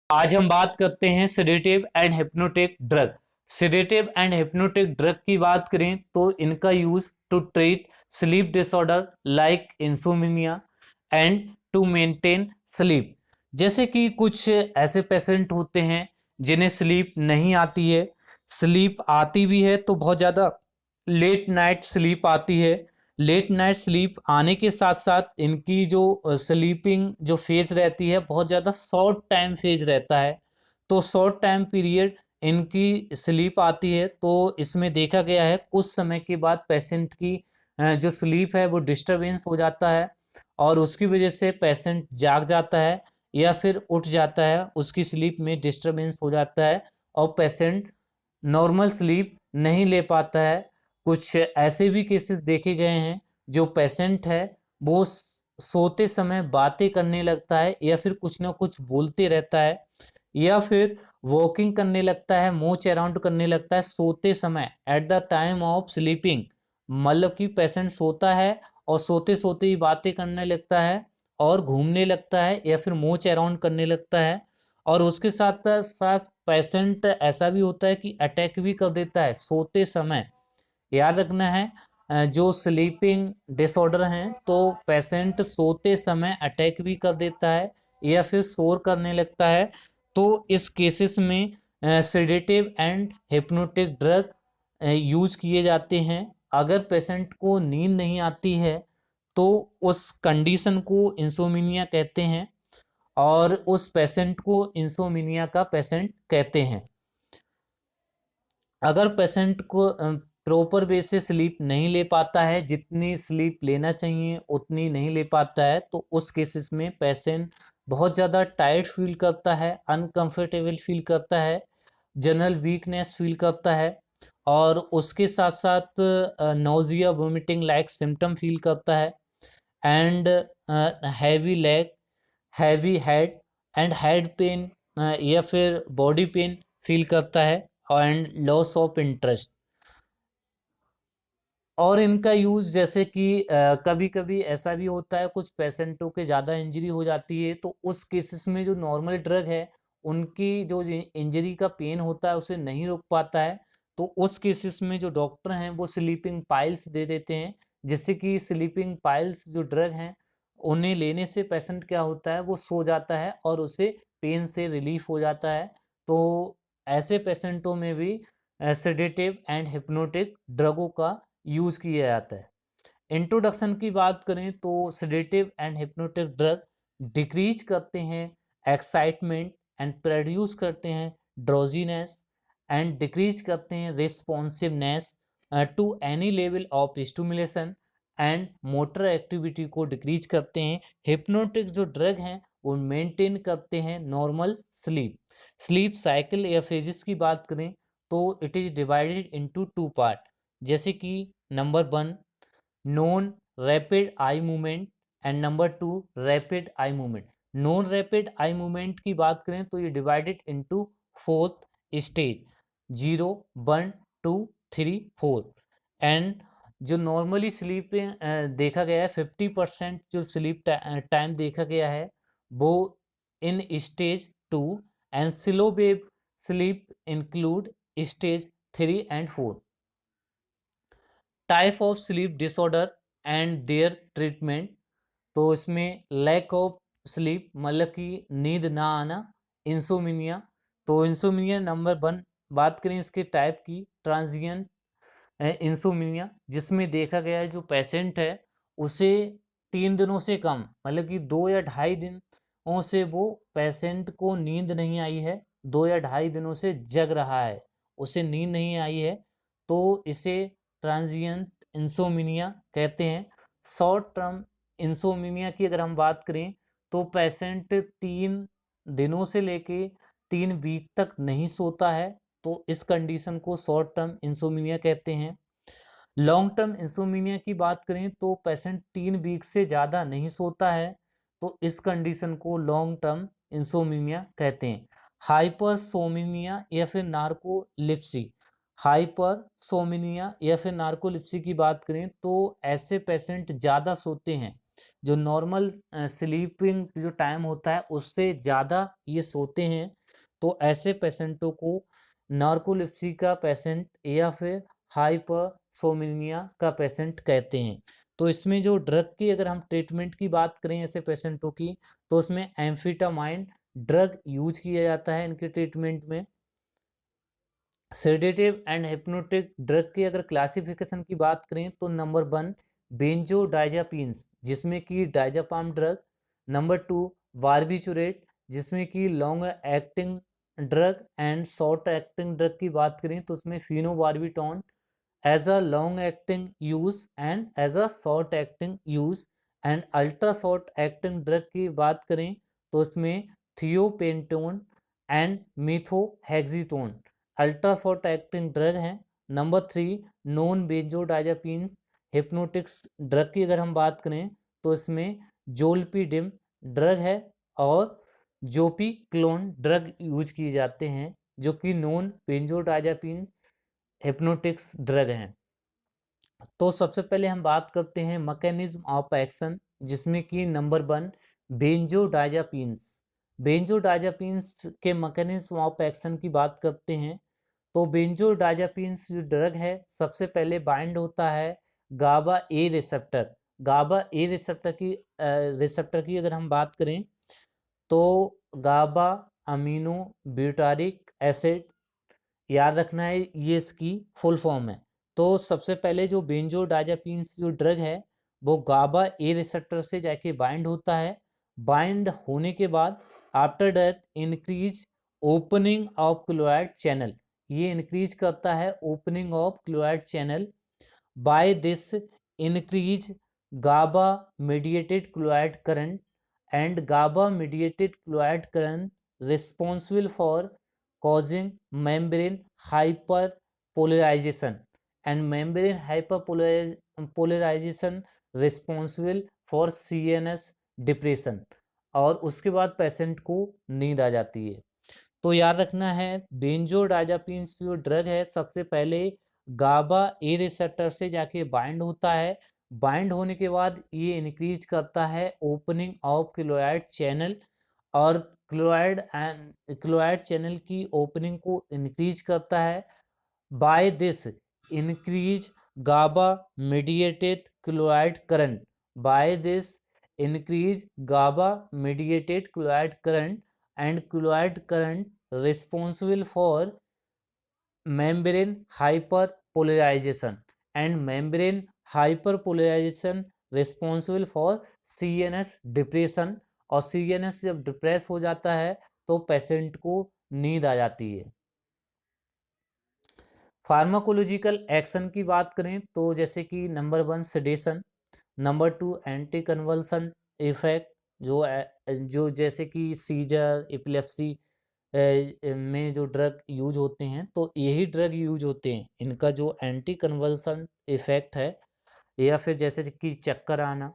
आज हम बात करते हैं sedative and hypnotic drug. Sedative and hypnotic drug की बात करें तो इनका use to treat sleep disorder like insomnia and to maintain sleep. जैसे कि कुछ ऐसे पेशेंट होते हैं जिन्हें स्लीप नहीं आती है, स्लीप आती भी है तो बहुत ज़्यादा लेट नाइट स्लीप आती है। लेट नाइट स्लीप आने के साथ साथ इनकी जो स्लीपिंग जो फेज रहती है बहुत ज़्यादा शॉर्ट टाइम फेज रहता है। तो शॉर्ट टाइम पीरियड इनकी स्लीप आती है, तो इसमें देखा गया है कुछ समय के बाद पेशेंट की जो स्लीप है वो डिस्टरबेंस हो जाता है और उसकी वजह से पेशेंट जाग जाता है या फिर उठ जाता है, उसकी स्लीप में डिस्टरबेंस हो जाता है और पेशेंट नॉर्मल स्लीप नहीं ले पाता है। कुछ ऐसे भी केसेस देखे गए हैं जो पेशेंट है वो सोते समय बातें करने लगता है या फिर कुछ ना कुछ बोलते रहता है या फिर वॉकिंग करने लगता है, मूच अराउंड करने लगता है सोते समय at the time of sleeping. मतलब कि पेशेंट सोता है और सोते सोते ही बातें करने लगता है और घूमने लगता है या फिर मूच अराउंड करने लगता है। और उसके साथ साथ पेशेंट ऐसा भी होता है कि अटैक भी कर देता है सोते समय। याद रखना है, जो स्लीपिंग डिसऑर्डर हैं तो पेशेंट सोते समय अटैक भी कर देता है या फिर शोर करने लगता है। तो इस केसेस में sedative and hypnotic drug use किए जाते हैं। अगर पेशेंट को नींद नहीं आती है तो उस कंडीशन को इंसोमिनिया कहते हैं और उस पेशेंट को इंसोमिनिया का पेशेंट कहते हैं। अगर पेशेंट को प्रॉपर वे से स्लीप नहीं ले पाता है, जितनी स्लीप लेना चाहिए उतनी नहीं ले पाता है, तो उस केसेस में पेशेंट बहुत ज़्यादा टायर्ड फील करता है, अनकंफर्टेबल फील करता है, जनरल वीकनेस फील करता है और उसके साथ साथ nausea vomiting like symptom feel करता है and heavy leg, heavy head and head pen या फिर बॉडी पेन फील करता है एंड लॉस ऑफ इंटरेस्ट। और इनका यूज़ जैसे कि कभी कभी ऐसा भी होता है कुछ पेशेंटों के ज़्यादा इंजरी हो जाती है तो उस केसेस में जो नॉर्मल ड्रग है उनकी जो इंजरी का पेन होता है उसे नहीं रोक पाता है। तो उस केसेस में जो डॉक्टर हैं वो स्लीपिंग पाइल्स दे देते हैं, जिससे कि स्लीपिंग पाइल्स जो ड्रग हैं उन्हें लेने से पेशेंट क्या होता है वो सो जाता है और उसे पेन से रिलीफ हो जाता है। तो ऐसे पेशेंटों में भी सेडेटिव एंड हिप्नोटिक ड्रगों का यूज़ किया जाता है। इंट्रोडक्शन की बात करें तो sedative and hypnotic drug decrease करते हैं एक्साइटमेंट एंड प्रोड्यूस करते हैं ड्रोजीनेस एंड डिक्रीज करते हैं responsiveness to any level of stimulation and motor activity को डिक्रीज करते हैं। हिप्नोटिक जो ड्रग हैं वो मेंटेन करते हैं नॉर्मल स्लीप। स्लीप साइकिल या फेजेस की बात करें तो it is divided into two part, जैसे कि number one non rapid eye movement and number two rapid eye movement. Non rapid eye movement की बात करें तो ये divided into fourth stage, 0 1 2 3 4। And जो नॉर्मली स्लीप देखा गया है 50% जो स्लीप टाइम देखा गया है वो in stage 2 and slow wave sleep include stage 3 and 4। Type of sleep disorder and their treatment, तो इसमें लैक ऑफ स्लीप मतलब कि नींद ना आना, इंसोमिनिया। तो इंसोमिनिया नंबर वन बात करें इसके टाइप की, ट्रांजिएंट इंसोमिनिया, जिसमें देखा गया है जो पेशेंट है उसे 3 दिनों से कम मतलब कि 2 या ढाई दिनों से वो पेशेंट को नींद नहीं आई है, 2 या ढाई दिनों से जग रहा है, उसे नींद नहीं आई है, तो इसे ट्रांजिएंट इंसोमिनिया कहते हैं। शॉर्ट टर्म इंसोमिनिया की अगर हम बात करें तो पेशेंट 3 दिनों से लेके 3 वीक तक नहीं सोता है, तो इस कंडीशन को शॉर्ट टर्म इंसोमिनिया कहते हैं। लॉन्ग टर्म इंसोमिनिया की बात करें तो पेशेंट 3 वीक से ज़्यादा नहीं सोता है, तो इस कंडीशन को लॉन्ग टर्म इंसोमिनिया कहते हैं। हाइपरसोमिनिया या फिर नार्कोलिप्सी, हाइपरसोमिनिया या फिर नार्कोलिप्सी की बात करें तो ऐसे पेशेंट ज़्यादा सोते हैं, जो नॉर्मल स्लीपिंग जो टाइम होता है उससे ज़्यादा ये सोते हैं, तो ऐसे पेशेंटों को नार्कोलेप्सी का पेशेंट या फिर हाइपरसोमनिया का पेशेंट कहते हैं। तो इसमें जो ड्रग की अगर हम ट्रीटमेंट की बात करें ऐसे पेशेंटों की, तो उसमें एम्फेटामाइन ड्रग यूज किया जाता है इनके ट्रीटमेंट में। सेडेटिव एंड हिप्नोटिक ड्रग की अगर क्लासिफिकेशन की बात करें तो नंबर 1 बेंजोडाइजापीन्स जिसमें कि डाइजापाम ड्रग, नंबर 2 बारबिचुरेट जिसमें कि long acting drug and short acting drug की बात करें तो उसमें phenobarbitone as a long acting use and as a short acting use and ultra short acting drug की बात करें तो उसमें thiopentone and methohexitone ultra short acting drug हैं। Number 3 non benzodiazepines hypnotics drug की अगर हम बात करें तो इसमें जोल्पिडिम ड्रग है और जोपिक्लोन ड्रग यूज किए जाते हैं जो कि नॉन बेंजोडाइजापीन हिप्नोटिक्स ड्रग हैं। तो सबसे पहले हम बात करते हैं मैकेनिज्म ऑफ एक्शन जिसमें कि नंबर 1 बेंजोडाइजापीन्स। बेंजोडाइजापीन्स के मैकेनिज्म ऑफ एक्शन की बात करते हैं तो बेंजोडाइजापीन्स जो ड्रग है सबसे पहले बाइंड होता है गाबा ए रिसेप्टर। गाबा ए रिसेप्टर की अगर हम बात करें तो गाबा अमीनो ब्यूटारिक एसिड, याद रखना है ये इसकी फुल फॉर्म है। तो सबसे पहले जो बेंजोडाइजापीन्स जो ड्रग है वो गाबा ए रिसेप्टर से जाके बाइंड होता है। बाइंड होने के बाद after death increase opening of chloride channel, ये इंक्रीज करता है opening of chloride channel. By this increase GABA mediated chloride current and GABA mediated chloride current responsible for causing membrane hyperpolarization and membrane hyperpolarization responsible for CNS depression। और उसके बाद patient को नींद आ जाती है। तो याद रखना है बेंजोडाइजापीन्स जो ड्रग है सबसे पहले गाबा ए रिसेप्टर से जाके बाइंड होता है। बाइंड होने के बाद ये इंक्रीज करता है ओपनिंग ऑफ क्लोराइड चैनल और क्लोराइड चैनल की ओपनिंग को इंक्रीज करता है। By this increase GABA mediated chloride current, by this increase GABA mediated chloride current and chloride current responsible for membrane hyperpolarization and membrane hyperpolarization responsible for CNS depression। और CNS जब depress हो जाता है तो patient को नींद आ जाती है। फार्माकोलॉजिकल एक्शन की बात करें तो जैसे कि number 1 sedation, number 2 anti convulsion effect जो जैसे कि सीजर एपिलेप्सी में जो ड्रग यूज होते हैं तो यही ड्रग यूज होते हैं, इनका जो एंटी कन्वल्सन इफेक्ट है या फिर जैसे कि चक्कर आना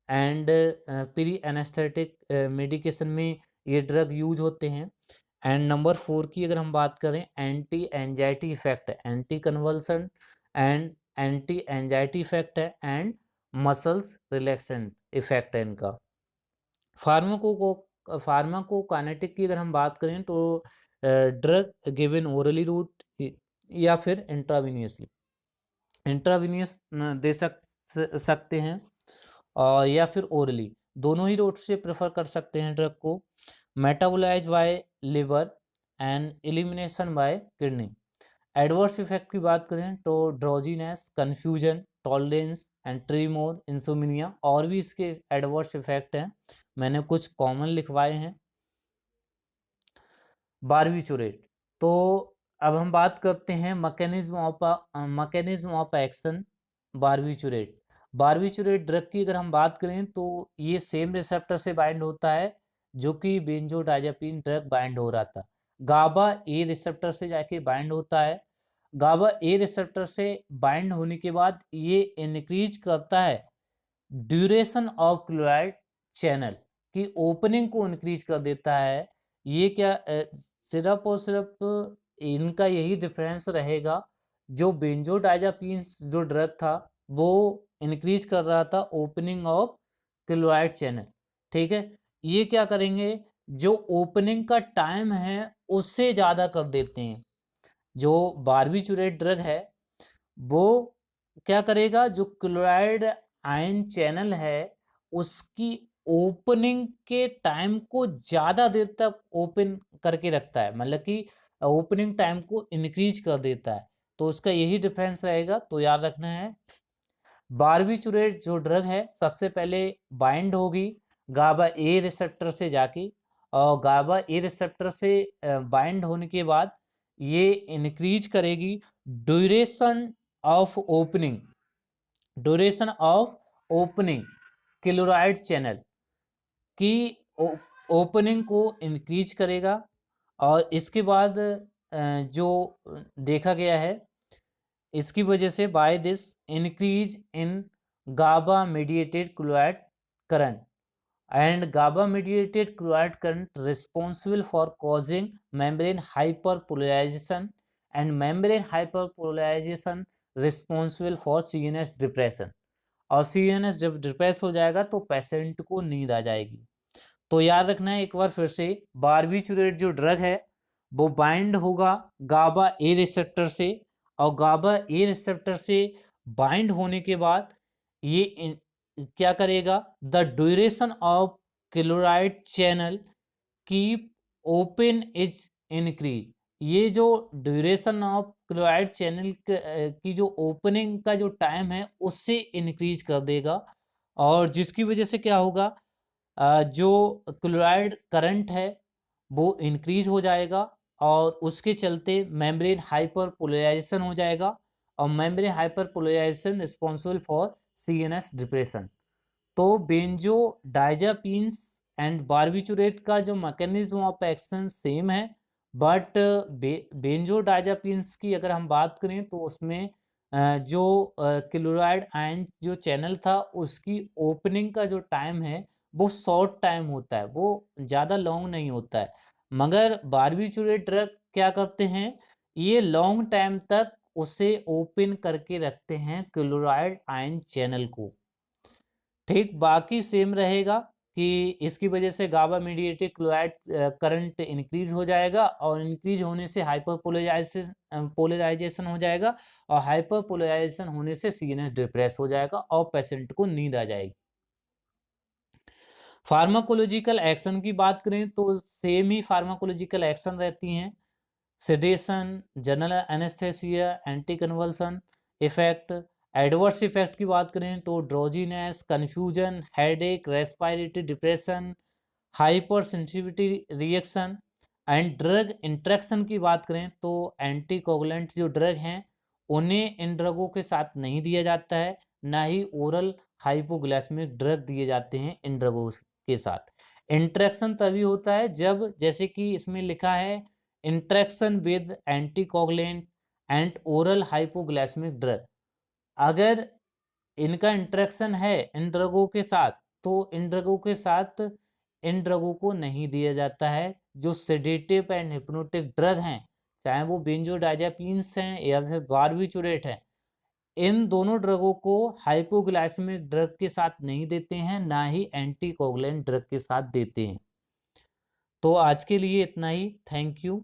एंड प्री एनेस्थेटिक मेडिकेशन में ये ड्रग यूज होते हैं। एंड नंबर 4 की अगर हम बात करें एंटी एंजाइटी इफेक्ट है, anti convulsion and anti anxiety effect है एंड मसल्स रिलैक्सेंट इफेक्ट है इनका। फार्माकोकाइनेटिक की अगर हम बात करें तो ड्रग गिवन ओरली रूट या फिर इंट्रावेनियसली, इंट्रावेनियस दे सकते हैं और या फिर ओरली, दोनों ही रूट से प्रेफर कर सकते हैं ड्रग को। Metabolize by liver and elimination by kidney. Adverse effect की बात करें तो drowsiness, confusion, tolerance and tremor, insomnia, और भी इसके एडवर्स इफेक्ट हैं, मैंने कुछ कॉमन लिखवाए हैं। बारबिचुरेट, तो अब हम बात करते हैं mechanism of action barbiturate. Barbiturate drug की अगर हम बात करें तो ये सेम रिसेप्टर से बाइंड होता है जो कि बेंजोडाइजापीन ड्रग बाइंड हो रहा था। गाबा ए रिसेप्टर से जाके बाइंड होता है। गाबा ए रिसेप्टर से बाइंड होने के बाद ये इंक्रीज करता है ड्यूरेशन ऑफ क्लोराइड चैनल की ओपनिंग को इंक्रीज कर देता है। ये क्या सिर्फ और सिर्फ इनका यही डिफरेंस रहेगा, जो बेंजोडाइजापीन जो ड्रग था वो इंक्रीज कर रहा था ओपनिंग ऑफ क्लोराइड चैनल। ठीक है, ये क्या करेंगे, जो ओपनिंग का टाइम है उससे ज़्यादा कर देते हैं। जो बारबीचुरेट ड्रग है वो क्या करेगा, जो क्लोराइड आयन चैनल है उसकी ओपनिंग के टाइम को ज़्यादा देर तक ओपन करके रखता है, मतलब कि ओपनिंग टाइम को इंक्रीज कर देता है। तो उसका यही डिफरेंस रहेगा, तो याद रखना है। बारबीचुरेट जो ड्रग है सबसे पहले बाइंड होगी गाबा ए रिसेप्टर से जाके, और गाबा ए रिसेप्टर से बाइंड होने के बाद ये इंक्रीज करेगी duration of opening, duration of opening chloride channel की ओपनिंग को इंक्रीज करेगा। और इसके बाद जो देखा गया है, इसकी वजह से by this increase in GABA mediated chloride current, and GABA mediated chloride current responsible for causing membrane hyperpolarization and membrane hyperpolarization responsible for CNS depression। और CNS जब डिप्रेस हो जाएगा तो पेशेंट को नींद आ जाएगी। तो याद रखना है एक बार फिर से, बारबीचुरेट जो ड्रग है वो बाइंड होगा गाबा ए रिसेप्टर से, और गाबा ए रिसेप्टर से बाइंड होने के बाद ये क्या करेगा, the duration of chloride channel keep open is increase. ये जो ड्यूरेशन ऑफ क्लोराइड चैनल की जो ओपनिंग का जो टाइम है उससे इंक्रीज कर देगा, और जिसकी वजह से क्या होगा, जो क्लोराइड करंट है वो इंक्रीज हो जाएगा, और उसके चलते मेम्ब्रेन हाइपर पोलराइजेशन हो जाएगा, और membrane hyperpolarization responsible for CNS depression. तो बेंजो डायजापिन्स एंड बारबीचुरेट का जो मैकेनिज्म ऑफ एक्शन सेम है, बट बेंजो डायजापिन्स की अगर हम बात करें तो उसमें जो क्लोराइड आयन जो चैनल था उसकी ओपनिंग का जो टाइम है वो शॉर्ट टाइम होता है, वो ज़्यादा लॉन्ग नहीं होता है। मगर बारबीचुरेट ड्रग क्या करते हैं, ये लॉन्ग टाइम तक उसे ओपन करके रखते हैं क्लोराइड आयन चैनल को। ठीक, बाकी सेम रहेगा कि इसकी वजह से गाबा मीडिएटेड क्लोराइड करंट इंक्रीज हो जाएगा, और इंक्रीज होने से हाइपर पोलराइजेशन हो जाएगा, और हाइपर पोलराइजेशन होने से CNS डिप्रेस हो जाएगा और पेशेंट को नींद आ जाएगी। फार्माकोलॉजिकल एक्शन की बात करें तो सेम ही फार्माकोलॉजिकल एक्शन रहती हैं, sedation, general anaesthesia, anti convulsion effect. Adverse effect की बात करें तो drowsiness, confusion, headache, respiratory depression, hyper sensitivity reaction. And drug interaction की बात करें तो एंटीकोगुलेंट जो ड्रग हैं उन्हें इन ड्रगों के साथ नहीं दिया जाता है, ना ही ओरल हाइपोग्लाइसेमिक ड्रग दिए जाते हैं इन ड्रगों के साथ। इंट्रैक्शन तभी होता है जब, जैसे कि इसमें लिखा है, interaction with anticoagulant and oral hypoglycaemic drug. अगर इनका इंट्रैक्शन है इन ड्रगों के साथ तो इन ड्रगों के साथ इन ड्रगों को नहीं दिया जाता है। जो सेडेटिव एंड हिप्नोटिक ड्रग हैं, चाहे वो बेंजोडाइजापीन्स हैं या फिर बारबीचुरेट हैं, इन दोनों ड्रगों को हाइपोग्लाइसेमिक ड्रग के साथ नहीं देते हैं, ना ही एंटीकोगुलेंट ड्रग के साथ देते हैं। तो आज के लिए इतना ही, थैंक यू।